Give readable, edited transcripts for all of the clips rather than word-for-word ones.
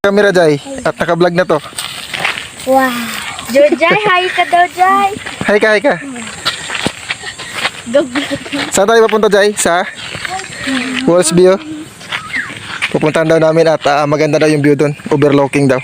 camera, Jai. At naka-vlog na to. Wow. Jojay, hi ka daw, Jai. Hi ka, hi ka. Saan tayo papunta, Jai? Sa Walls View. Pupuntahan daw namin at maganda daw yung view doon. Overlooking daw.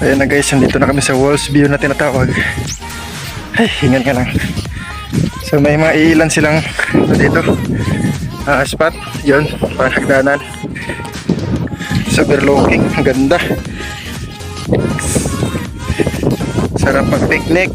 Ayan na guys, nandito na kami sa Walls View na tinatawag. Ay, hingan ka lang. So may mga iilan silang dito spot, yun, parang hagdanan. So overlooking, ang ganda. Sarap mag-picnic.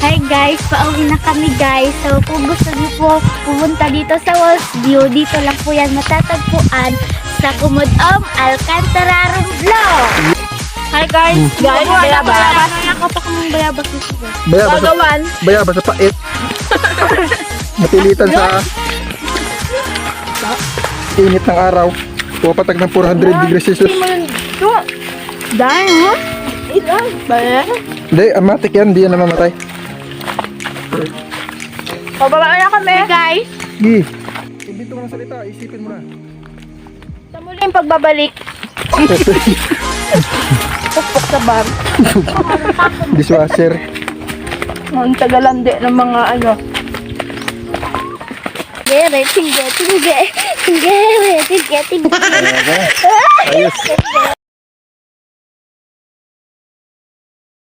Hi guys, pauwi na kami guys. So kung gusto niyo po pumunta dito sa Walls View, dito lang po yan matatagpuan sa Kumudom Alcantara Vlog. Hi guys, bayabas. Nakakapa ko ng bayabas dito. Bayabas sa pait. Matilitan sa init ng araw. Pupatag ng 400 degrees Celsius. Dahil ha? Ito, ba? Hindi, amatik yan, hindi yan namamatay. Pababa na kami. Hey guys, Gi, dito ka ng salita, isipin mo na. sa muling pagbabalik. Pukpok sa bar. Dishwasher. Ang tagalandi ng mga ano. Tingge. Ayos.